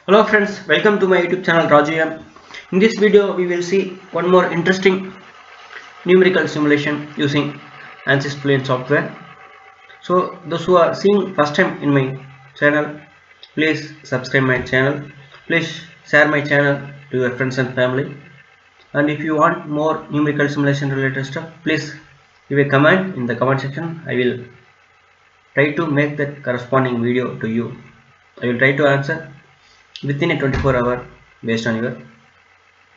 Hello friends, welcome to my YouTube channel Raju here. In this video we will see one more interesting numerical simulation using ANSYS Fluent software. So those who are seeing first time in my channel, please subscribe my channel. Please share my channel to your friends and family. And if you want more numerical simulation related stuff, please leave a comment in the comment section. I will try to make that corresponding video to you. I will try to answer within a 24-hour based on your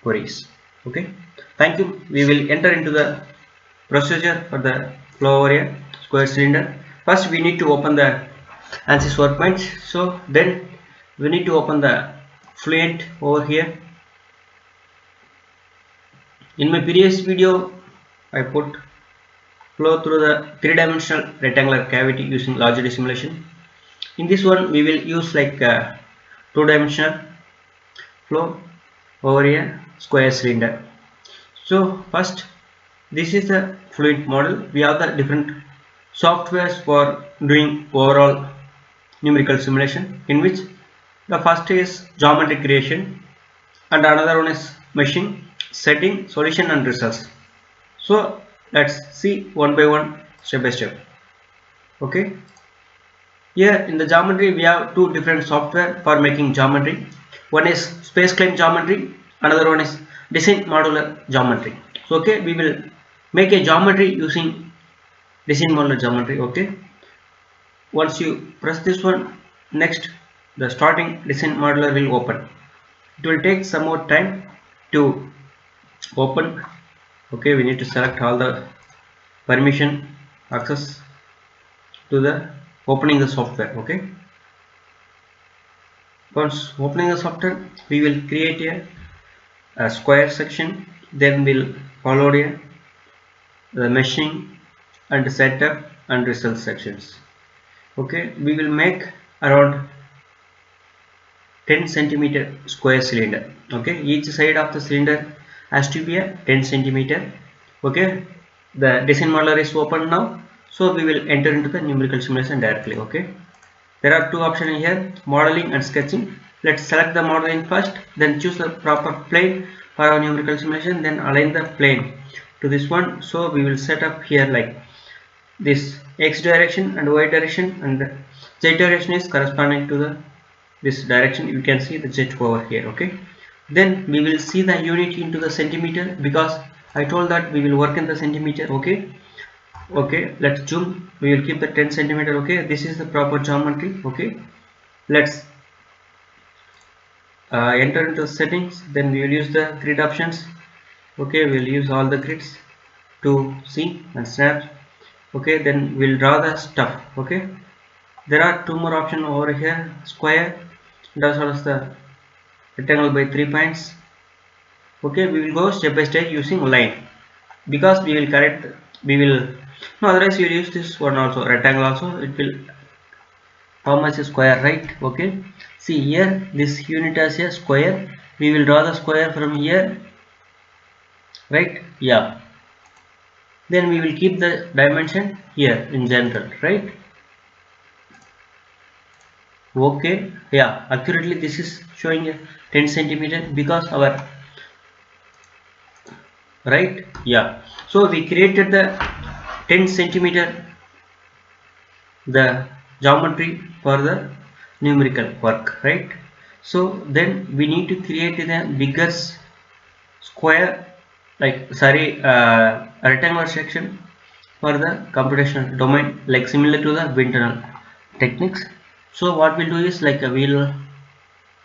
queries. Okay, thank you. We will enter into the procedure for the flow area square cylinder. First we need to open the ANSYS workbench. So then we need to open the Fluent over here. In my previous video I put flow through the three-dimensional rectangular cavity using logic simulation. In this one we will use like two-dimensional flow over a square cylinder. So first, this is the Fluent model. We have the different softwares for doing overall numerical simulation, in which the first is geometry creation and another one is meshing, setting, solution and results. So let's see one by one, step by step. Okay, here in the geometry we have two different software for making geometry. One is space claim geometry, another one is design modular geometry. So okay, we will make a geometry using design modular geometry. Okay, once you press this one, next the starting design modular will open. It will take some more time to open. Okay, we need to select all the permission access to the opening the software. Okay, once opening the software we will create a square section, then we'll follow the meshing and setup and result sections. Okay, we will make around 10 centimeter square cylinder. Okay, each side of the cylinder has to be a 10 centimeter. Okay, the design modeler is open now, so we will enter into the numerical simulation directly. Okay, there are two options here, modeling and sketching. Let's select the modeling first, then choose the proper plane for our numerical simulation, then align the plane to this one. So we will set up here like this x direction and y direction, and the z direction is corresponding to the this direction. You can see the z over here. Okay, then we will see the unit into the centimeter, because I told that we will work in the centimeter. Okay, let's zoom. We will keep the 10 centimeter. Okay, this is the proper geometry. Okay, let's enter into settings, then we will use the grid options. Okay, we will use all the grids to see and snap. Okay, then we'll draw the stuff. Okay, there are two more options over here, square and as well as the rectangle by 3 points. Okay, we will go step by step using line, because we will correct, we will no, otherwise we will use this one also, rectangle also. It will how much is square, right? Okay, see here this unit as a square, we will draw the square from here, right? Yeah, then we will keep the dimension here in general, right? Okay, yeah, accurately this is showing a 10 centimeter because our, right? Yeah, so we created the 10 centimeter the geometry for the numerical work, right? So then we need to create the bigger square, like sorry, rectangular section for the computational domain, like similar to the wind tunnel techniques. So what we'll do is like we'll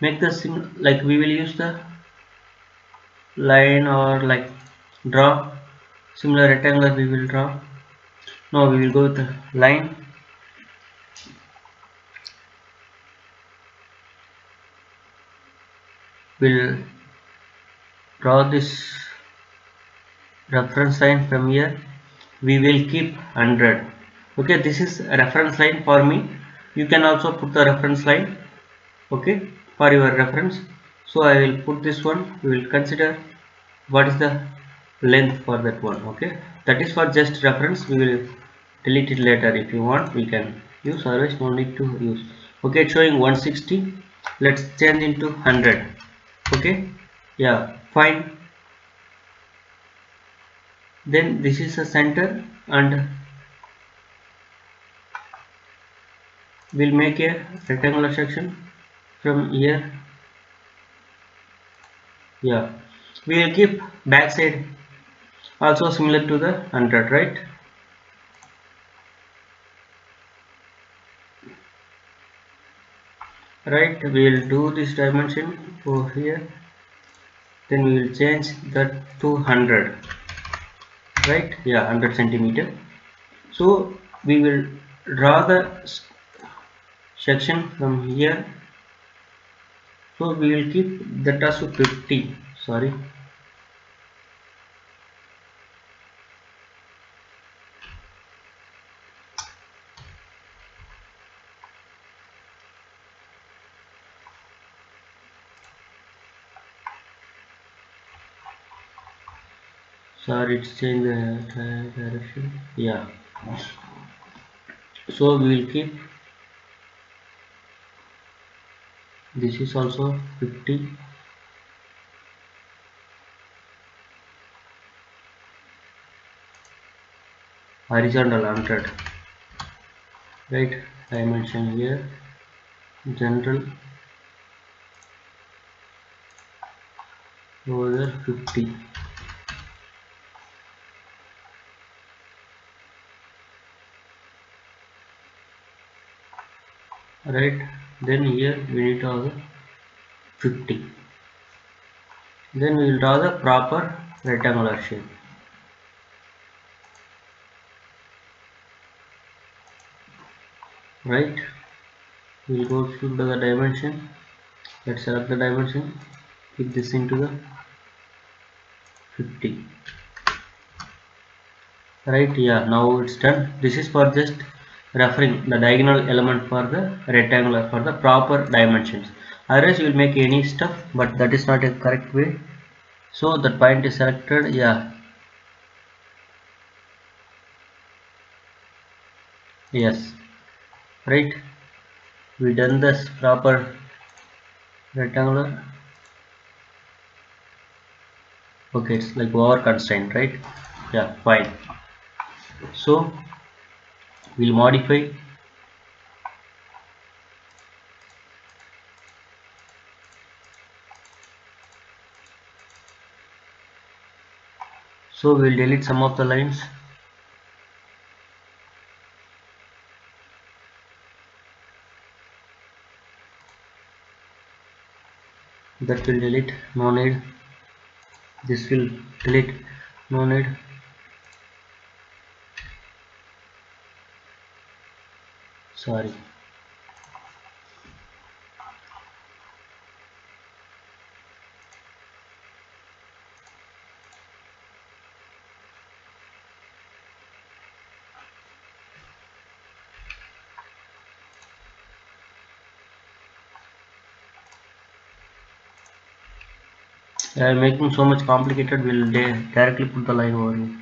make the like we will use the line or like draw similar rectangular we will draw. Now we will go with the line. We'll draw this reference line from here. We will keep 100. Okay, this is a reference line for me. You can also put the reference line, okay, for your reference. So I will put this one. We will consider what is the length for that one. Okay, that is for just reference. We will delete it later. If you want we can use, otherwise no need to use. Okay, it's showing 160. let's change into 100. Okay, yeah, fine. Then this is the center, and we'll make a rectangular section from here. Yeah, we will keep backside also similar to the 100, right? Right, we will do this dimension over here, then we will change that to 100, right? Yeah, 100 centimeter. So we will draw the section from here, so we will keep that as 50. Sorry, it's changed the direction. Yeah, so we will keep this is also 50. Horizontal 100, right? Dimension here, general over there 50. Right, then here we need to have 50. Then we will draw the proper rectangular shape. Right, we will go to the dimension. Let's select the dimension, keep this into the 50. Right, yeah, now it's done. This is for just referring the diagonal element for the rectangular for the proper dimensions. Otherwise you will make any stuff, but that is not a correct way. So that point is selected. Yeah, yes, right, we done this proper rectangular. Okay, it's like over constraint, right? Yeah, fine. So we'll modify. So we'll delete some of the lines. That will delete, no need. This will delete, no need. Sorry. Making so much complicated, we'll directly put the line over here.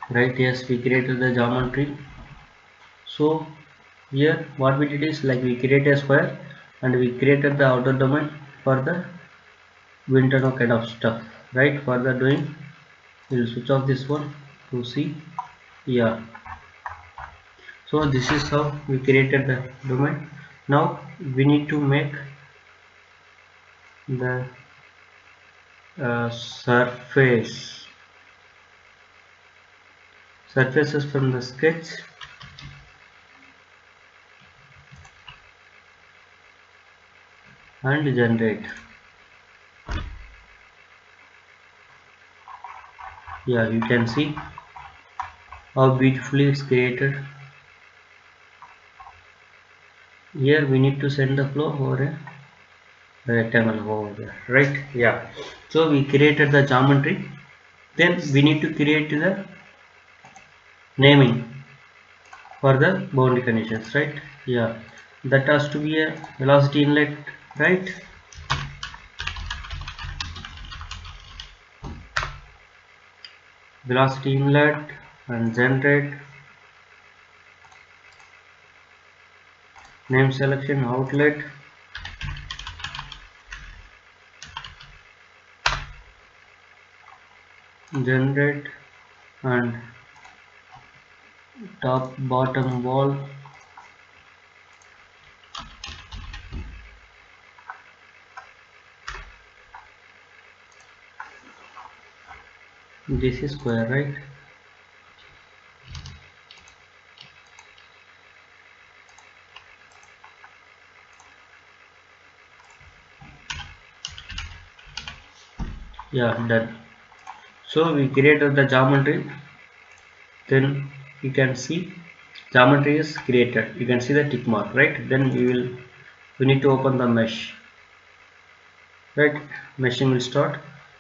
Right, yes, we created the geometry. So here what we did is like we created a square and we created the outer domain for the wind tunnel kind of stuff. Right, for the doing, we'll switch off this one to see. Yeah, so this is how we created the domain. Now we need to make the surfaces from the sketch, and generate. Yeah, you can see how beautifully it's created. Here we need to send the flow over a rectangle over there, right? Yeah, so we created the geometry. Then we need to create the naming for the boundary conditions, right? Yeah, that has to be a velocity inlet, right? velocity inlet and generate, name selection outlet, generate, and top bottom wall, this is square, right? Yeah, done. So we created the geometry, then you can see geometry is created, you can see the tick mark, right? Then we need to open the mesh, right? Meshing will start.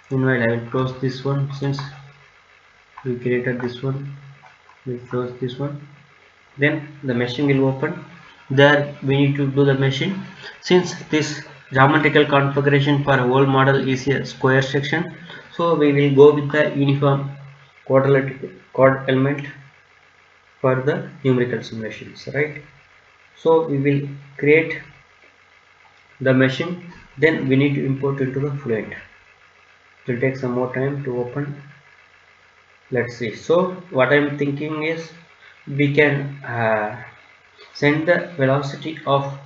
Meanwhile I will close this one. Since we created this one, we close this one, then the meshing will open. There we need to do the meshing. Since this geometrical configuration for whole model is a square section, so we will go with the uniform quadrilateral chord element for the numerical simulations, right? So we will create the meshing, then we need to import into the fluent. It will take some more time to open. Let's see. So what I'm thinking is we can send the velocity of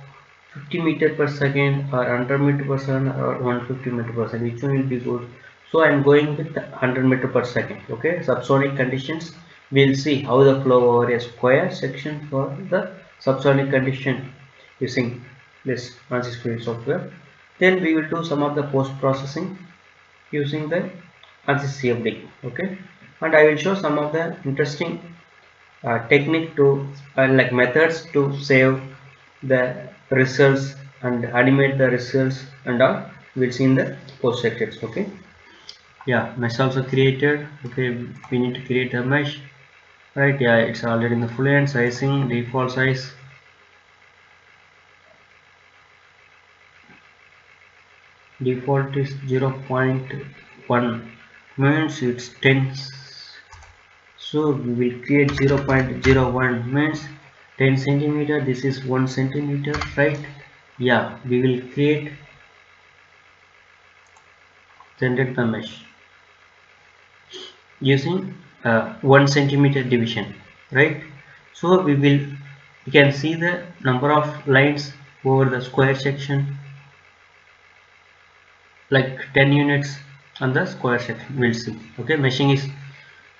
50 meter per second or 100 meter per second or 150 meter per second, which one will be good? So I'm going with 100 meter per second. Okay, subsonic conditions, we'll see how the flow over a square section for the subsonic condition using this ANSYS field software. Then we will do some of the post processing using the ANSYS CFD. Okay, and I will show some of the interesting technique to like methods to save the results and animate the results and all. We'll see in the post sections. Okay, yeah, mesh also created. Okay, we need to create a mesh, right? Yeah, it's already in the fluent sizing, default size, default is 0.1, means it's 10. So we will create 0.01, means 10 centimeter. This is 1 centimeter, right? Yeah, we will create, generate the mesh using 1 centimeter division, right? So you can see the number of lines over the square section, like 10 units on the square section. We'll see. Okay, meshing is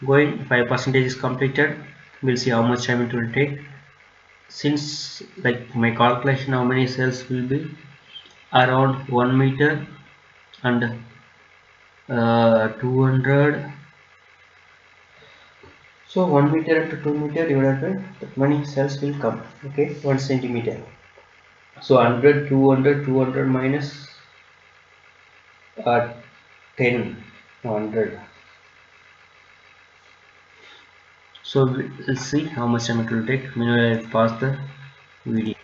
going, 5% is completed. We'll see how much time it will take. Since like my calculation, how many cells will be around 1 meter and 200. So 1 meter into 2 meter divided by that many cells will come. Okay, 1 centimeter. So 100, 200, 200 minus 10, 100. So we'll see how much time it will take. Meanwhile, I'll pause the video.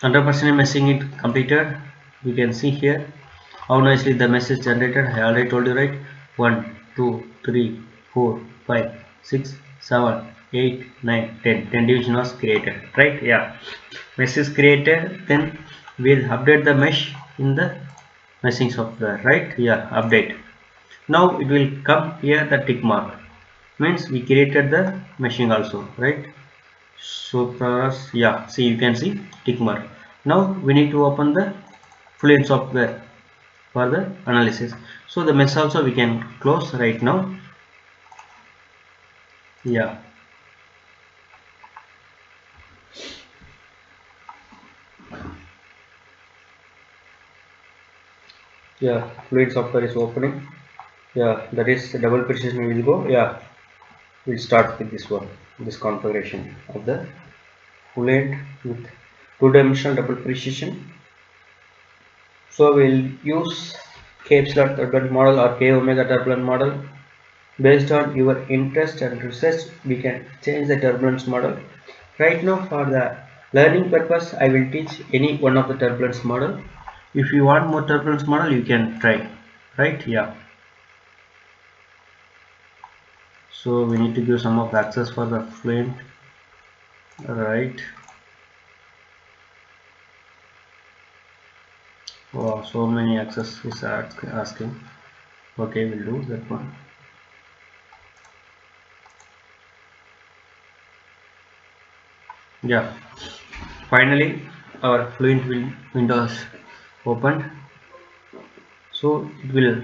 100% meshing it completed. You can see here how nicely the mesh is generated. I already told you, right? 1, 2, 3, 4, 5, 6, 7, 8, 9, 10. 10 division was created, right? Yeah. Mesh is created. Then we'll update the mesh in the meshing software, right? Yeah, update. Now it will come here the tick mark. Means we created the meshing also, right? So yeah, see, you can see tick mark. Now we need to open the fluent software for the analysis. So the mesh also we can close right now. Yeah, yeah, fluent software is opening. Yeah, that is double precision. We will go. Yeah, we'll start with this one, this configuration of the fluent with two-dimensional double precision. So we'll use K epsilon turbulent model or K omega turbulent model. Based on your interest and research, we can change the turbulence model. Right now, for the learning purpose, I will teach any one of the turbulence model. If you want more turbulence model, you can try, right? Yeah, So we need to give some of the access for the fluent, right? Oh, so many access is asking. Okay, we'll do that one. Yeah, finally our fluent windows opened. So it will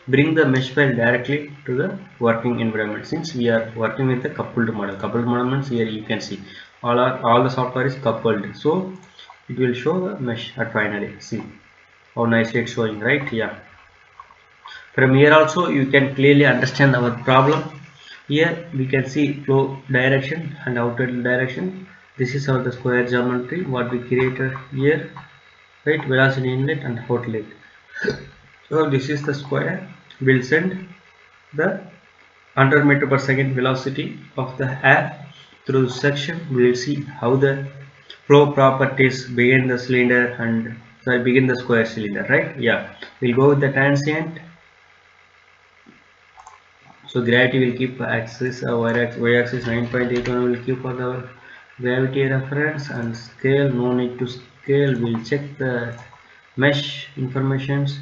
bring the mesh file directly to the working environment. Since we are working with the coupled model means here you can see all the software is coupled. So it will show the mesh at finally. See how nicely it's showing, right? Yeah. From here also you can clearly understand our problem. Here we can see flow direction and outward direction. This is our the square geometry what we created here, right? Velocity inlet and outlet. So this is the square. We'll send the 100 meter per second velocity of the air through the section. We will see how the flow properties begin the cylinder and begin the square cylinder, right? Yeah, we'll go with the transient. So gravity will keep axis y-axis 9.81 will keep for the gravity reference, and scale no need to scale. We'll check the mesh informations.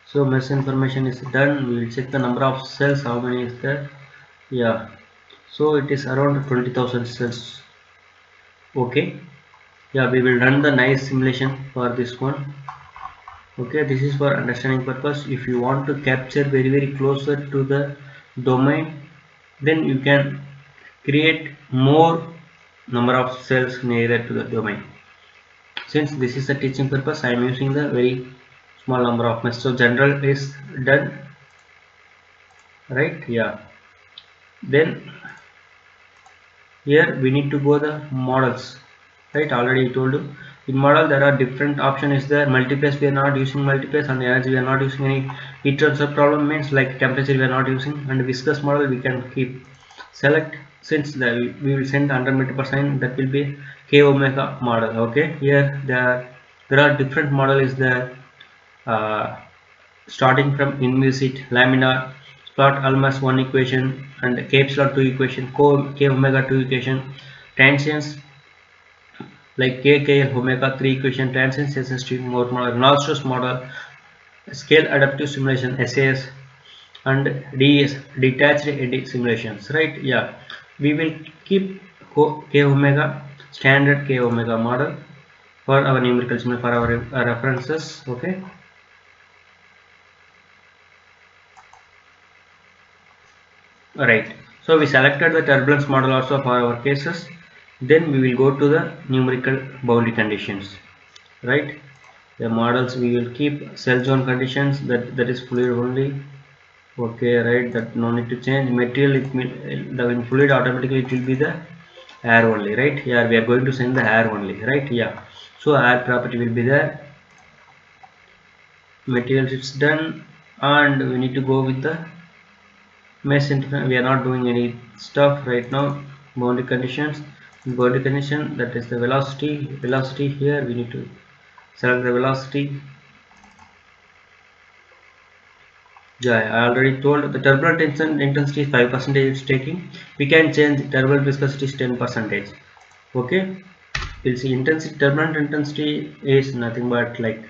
So mesh information is done. We will check the number of cells, how many is there. Yeah, so it is around 20,000 cells. Okay, yeah, we will run the nice simulation for this one. Okay, this is for understanding purpose. If you want to capture very closer to the domain, then you can create more number of cells nearer to the domain. Since this is a teaching purpose, I am using the very small number of mesh. So general is done, right? Yeah, then here we need to go the models, right? Already I told you in model there are different option is there. Multiplace we are not using multiplace, and energy we are not using any heat transfer problem means like temperature we are not using, and viscous model we can keep select. Since we will send 100 meter per second, that will be k omega model. Okay, here there are different model is there, starting from inviscid, laminar, plot almost one equation, and k epsilon 2 equation, k omega 2 equation, transients like k omega 3 equation, transients sensitive more model, Nalström model, scale adaptive simulation SAS, and DES detached eddy simulations, right? Yeah, we will keep k omega standard k omega model for our numerical simulation for our references. Okay. Right, so we selected the turbulence model also for our cases. Then we will go to the numerical boundary conditions, right? The models we will keep cell zone conditions, that is fluid only. Okay, right, that no need to change. Material, it will the in fluid automatically it will be the air only, right? Here we are going to send the air only, right? Yeah, so air property will be there. Materials it's done, and we need to go with the mesh interface. We are not doing any stuff right now. Boundary conditions, that is the velocity. Here we need to select the velocity. Yeah, I already told the turbulent intensity is 5% is taking. We can change turbulent viscosity is 10%. Okay, we'll see turbulent intensity is nothing but like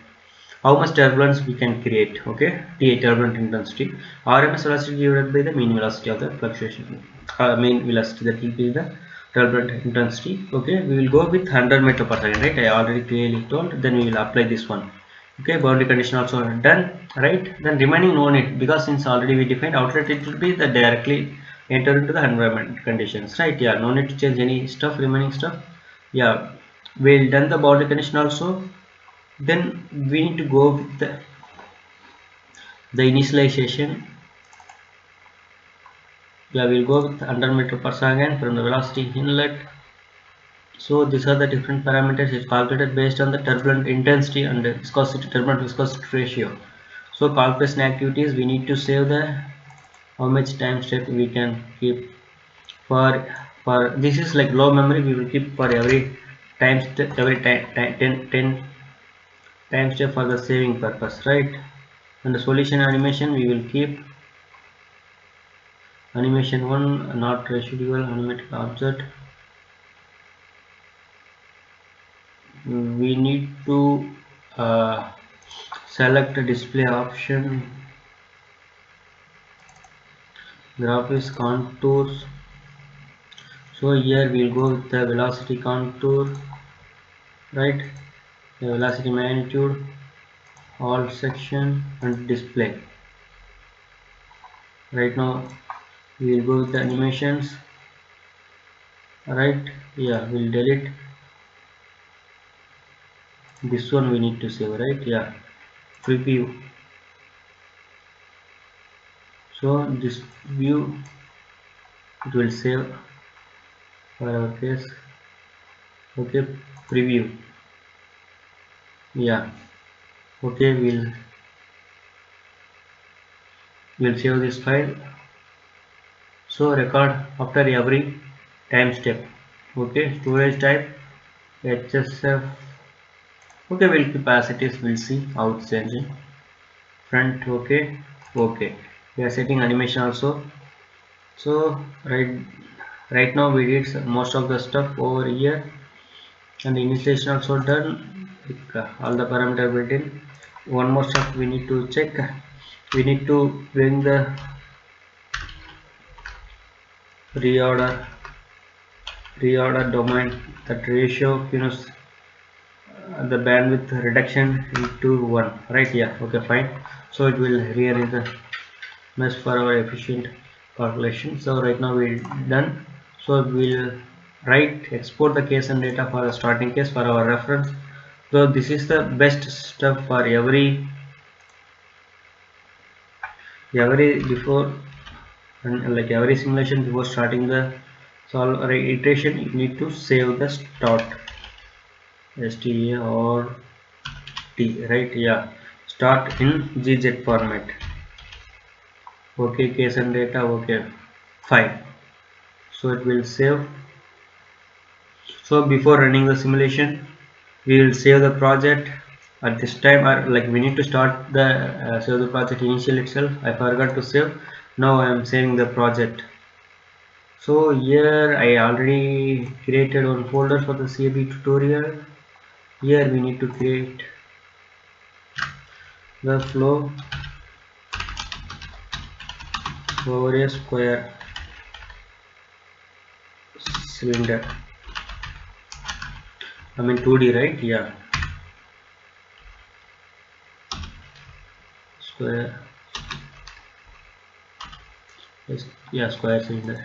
how much turbulence we can create. Okay, ta turbulent intensity, rms velocity divided by the mean velocity of the fluctuation, mean velocity, that will be the turbulent intensity. Okay, we will go with 100 meter per second, right? I already clearly told. Then we will apply this one. Okay, boundary condition also done, right? Then remaining no need, because since already we defined outlet, it will be the directly enter into the environment conditions, right? Yeah, no need to change any stuff, remaining stuff. Yeah, we'll done the boundary condition also. Then we need to go with the initialization. Yeah, we'll go with 100 meter per second from the velocity inlet. So these are the different parameters. It's calculated based on the turbulent intensity and viscosity, turbulent viscosity ratio. So calculation activities, we need to save the how much time step we can keep for this is like low memory. We will keep for every time step, every 10 time step for the saving purpose, right? And the solution animation we will keep animation 1 not residual animated object. We need to select display option, graphics contours. So here we'll go with the velocity contour, right? The velocity magnitude, all section and display. Right now we will go with the animations, right? Yeah, we'll delete this one, we need to save, right? Yeah, preview. So this view it will save for our case. Okay, preview. Yeah, okay, we'll save this file. So record after every time step. Okay, storage type HSF. Okay, we'll keep as it is. We'll see how it's changing. Front. Okay, okay. We are setting animation also. So right now we did most of the stuff over here, and the initialization also done. All the parameter built in. One more stuff we need to check. We need to bring the reorder domain, that ratio the bandwidth reduction into 1, right? Yeah, okay, fine. So it will rearrange the mesh for our efficient calculation. So right now we're done. So we'll export the case and data for the starting case for our reference. So this is the best step for every before, and like every simulation before starting the solve or iteration, you need to save the start start, right? Yeah, start in gz format. Okay, case and data. Okay, fine. So it will save. So before running the simulation, we will save the project at this time, or like we need to start the save the project initial itself. I forgot to save. Now I am saving the project. So here I already created one folder for the CAB tutorial. Here we need to create the flow over a square cylinder. I mean 2D, right? Yeah, square. Yes, yeah, square cylinder.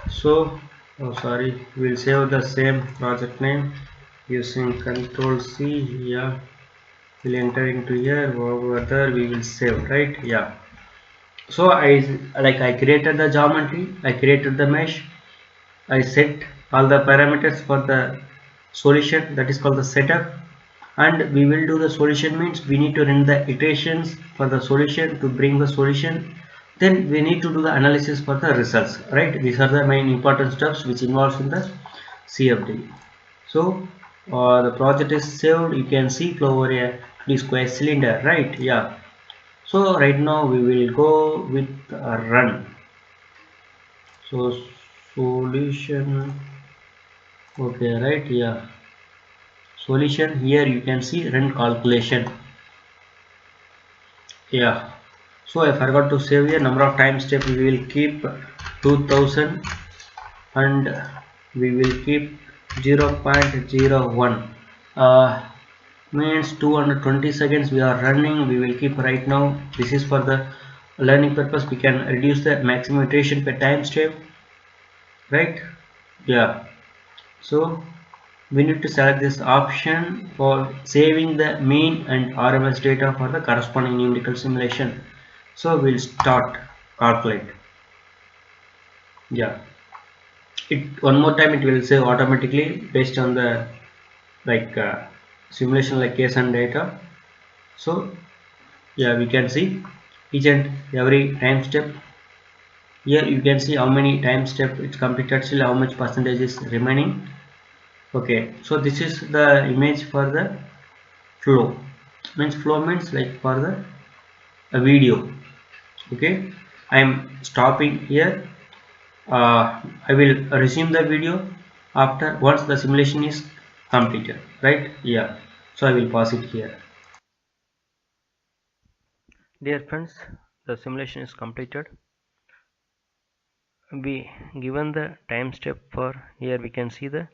So sorry, we'll save the same project name using Control C. Yeah, we'll enter into here. Whether we will save, right? Yeah. So I created the geometry, I created the mesh, I set all the parameters for the solution, that is called the setup, and we will do the solution means we need to run the iterations for the solution to bring the solution. Then we need to do the analysis for the results, right? These are the main important steps which involves in the CFD. So the project is saved. You can see flow over a 3 square cylinder, right? Yeah. So right now we will go with a run. So solution. Okay, right? Yeah. Solution, here you can see run calculation. Yeah. So I forgot to save here. Number of time step we will keep 2000, and we will keep 0.01. Means 220 seconds we are running. We will keep right now. This is for the learning purpose. We can reduce the maximum iteration per time step, right? Yeah. So we need to select this option for saving the mean and RMS data for the corresponding numerical simulation. So we'll start calculate. Yeah, it one more time it will save automatically based on the simulation like case and data. So yeah, we can see each and every time step. Here you can see how many time step it's completed, still how much percentage is remaining. Okay, so this is the image for the flow. Means flow means like for the a video. Okay, I am stopping here. I will resume the video after once the simulation is completed, right? Yeah, so I will pause it here. Dear friends, the simulation is completed. We given the time step for here, we can see the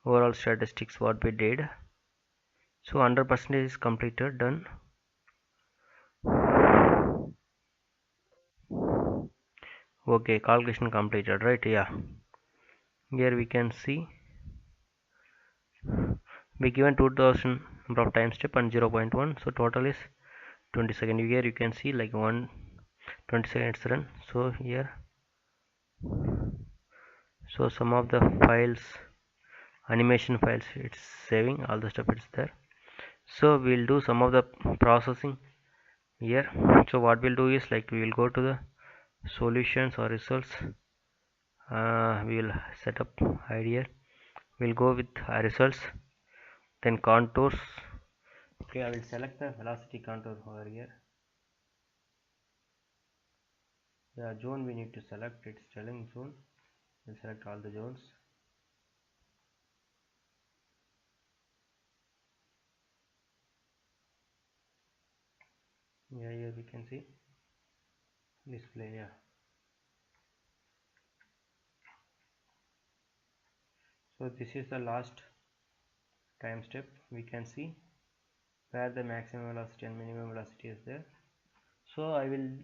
overall statistics what we did. So 100% is completed, done. Okay, calculation completed, right? Yeah, here we can see we given 2000 number of time step and 0.1, so total is 20 second. Here you can see like 120 seconds run. So here, so some of the files, animation files, it's saving all the stuff, it's there. So we'll do some of the processing here. So what we'll do is like we will go to the solutions or results. We will set up idea. We'll go with results, then contours. Okay, I will select the velocity contour over here. Yeah, zone we need to select, it's telling zone. We'll select all the zones. Yeah, here we can see display. Yeah, so this is the last time step. We can see where the maximum velocity and minimum velocity is there. So I will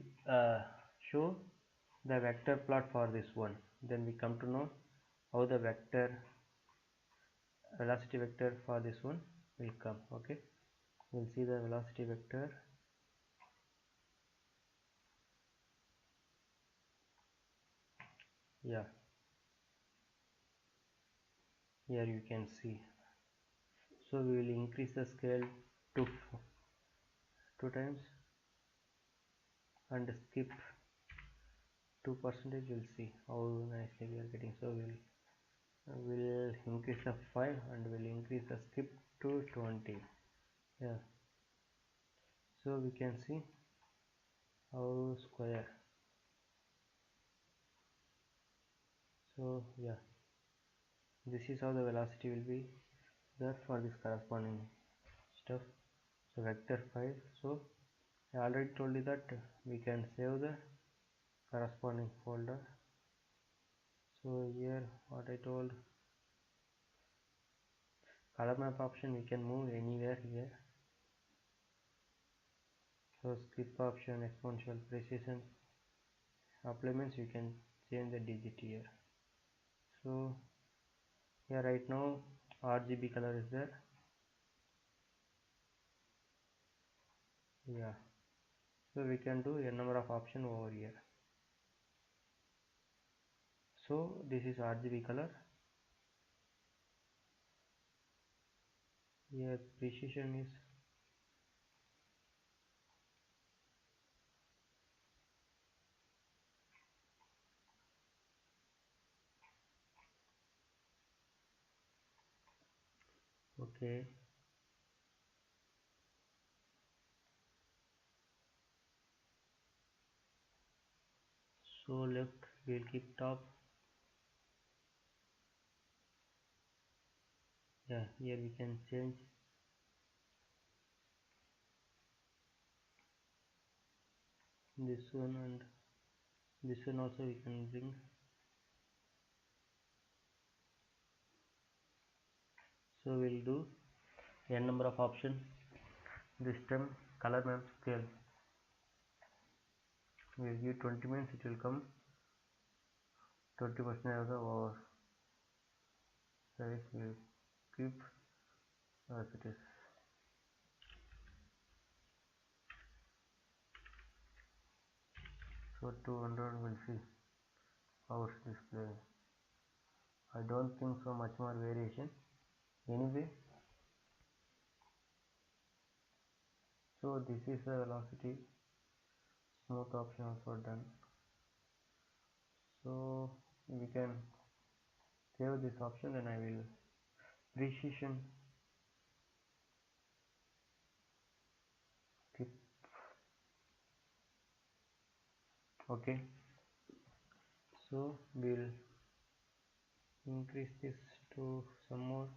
show the vector plot for this one, then we come to know how the vector velocity vector for this one will come. Okay, we'll see the velocity vector. Yeah, here you can see. So we will increase the scale to 2 times and skip 2%. We'll see how nicely we are getting. So we'll increase the 5 and we'll increase the skip to 20. Yeah, so we can see how square. So yeah, this is how the velocity will be there for this corresponding stuff. So vector 5. So I already told you that we can save the corresponding folder. So here what I told, color map option we can move anywhere here. So skip option, exponential precision, apply means you can change the digit here. So here right now RGB color is there. Yeah, so we can do a number of option over here. So this is RGB color. Here precision is okay. So left we'll keep top. Yeah, here we can change this one, and this one also we can bring. So we'll do n number of option. This time color map scale we'll give 20 means it will come 20% of the over size. We'll keep as it is. So 200, we'll see how it's display. I don't think so much more variation anyway. So this is the velocity smooth option also done. So we can save this option, and I will precision, skip. Okay, so we'll increase this to some more.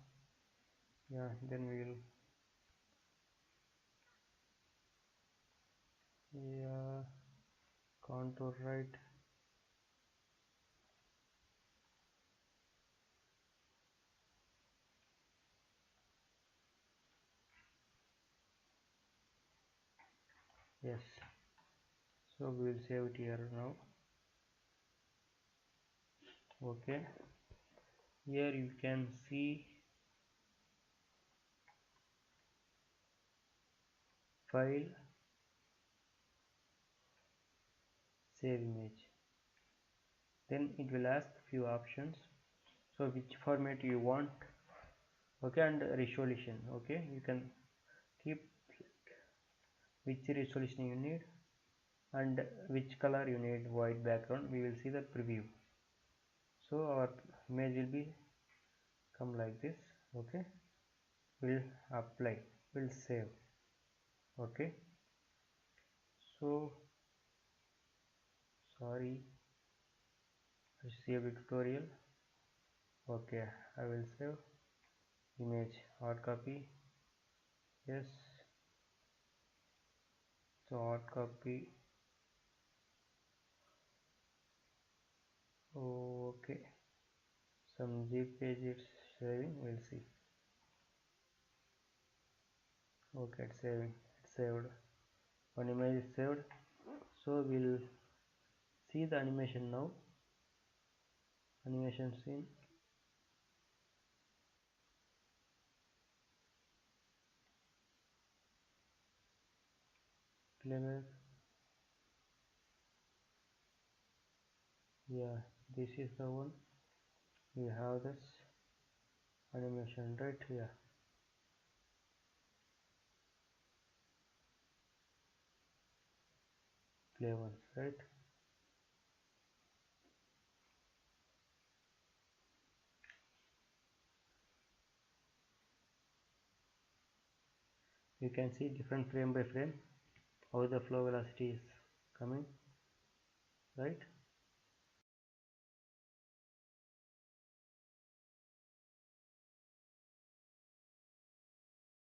Yeah, then we'll, yeah, contour right. Yes, so we will save it here now. Okay, here you can see file, save image. Then it will ask few options, so which format you want. Okay, and resolution. Okay, you can keep which resolution you need and which color you need, white background. We will see the preview. So our image will be come like this. Okay, we'll apply, we'll save. Okay, so sorry, I saved the tutorial. Okay, I will save image, hard copy. Yes, so hard copy. Okay, some zip page it's saving, we'll see. Okay, it's saving, it's saved. One image is saved. So we'll see the animation now. Animation scene. Playback. Yeah, this is the one. We have this animation right here. Play once, right? You can see different frame by frame how the flow velocity is coming, right?